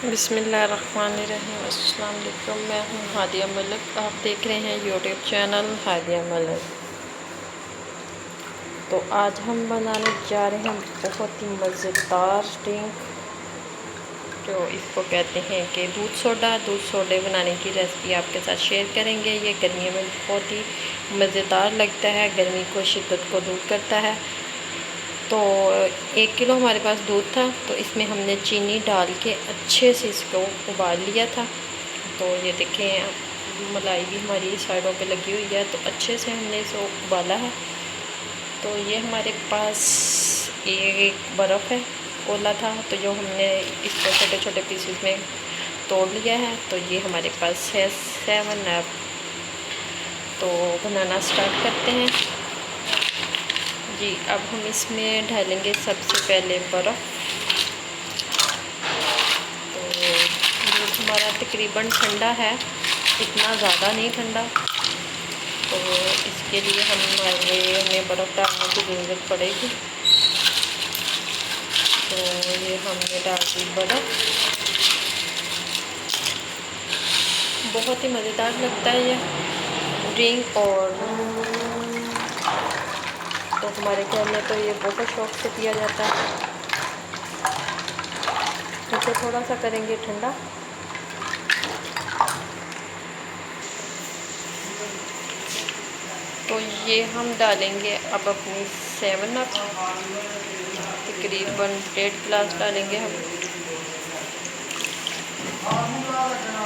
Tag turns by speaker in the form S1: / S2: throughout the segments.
S1: बिस्मिल्लाहिर्रहमानिर्रहीम। अस्सलाम वालेकुम। मैं हूँ हादिया मलिक। आप देख रहे हैं यूट्यूब चैनल हादिया मलिक। तो आज हम बनाने जा रहे हैं बहुत ही मज़ेदार ड्रिंक, जो इसको कहते हैं कि दूध सोडा। दूध सोडे बनाने की रेसिपी आपके साथ शेयर करेंगे। ये गर्मियों में बहुत ही मज़ेदार लगता है, गर्मी को शिद्दत को दूर करता है। तो 1 किलो हमारे पास दूध था, तो इसमें हमने चीनी डाल के अच्छे से इसको उबाल लिया था। तो ये देखें, मलाई भी हमारी साइडों पे लगी हुई है, तो अच्छे से हमने इसको उबाला है। तो ये हमारे पास एक बर्फ़ है, कोला था, तो जो हमने इसको छोटे छोटे पीसेस में तोड़ लिया है। तो ये हमारे पास है 7 अप। तो बनाना स्टार्ट करते हैं जी। अब हम इसमें डालेंगे सबसे पहले बर्फ़। तो दूध हमारा तकरीबन ठंडा है, इतना ज़्यादा नहीं ठंडा, तो इसके लिए हमें बर्फ़ डालने की ज़रूरत पड़ेगी। तो ये हमने डाल दी बर्फ़। बहुत ही मज़ेदार लगता है ये ड्रिंक, और तो हमारे घर में तो ये बहुत शौक़ से पिया जाता है। इसे थोड़ा सा करेंगे ठंडा। तो ये हम डालेंगे अब अपनी 7 अप, तकरीबन 1.5 गिलास डालेंगे हम।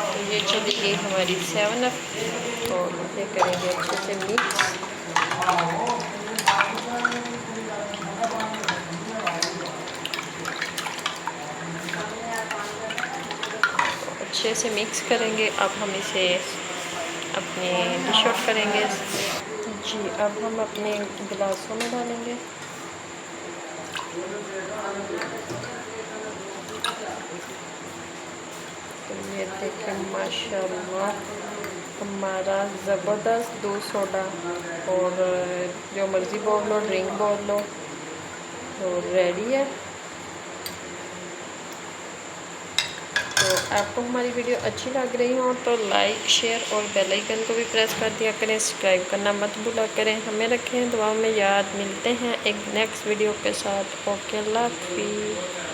S1: तो ये चली गई हमारी 7 अप। तो इसे करेंगे अच्छे से मिक्स। अच्छे से मिक्स करेंगे। अब हम इसे अपने डिश आउट करेंगे जी। अब हम अपने गिलासों में डालेंगे। तो ये देखें, माशाल्लाह हमारा ज़बरदस्त दूध सोडा, और जो मर्ज़ी बोल लो, ड्रिंक बोल लो, तो रेडी है। तो आपको हमारी वीडियो अच्छी लग रही हो तो लाइक, शेयर और बेल आइकन को भी प्रेस कर दिया करें। सब्सक्राइब करना मत भूला करें। हमें रखें दुआ में याद। मिलते हैं एक नेक्स्ट वीडियो के साथ। ओके, अल्लाह हाफ़िज़।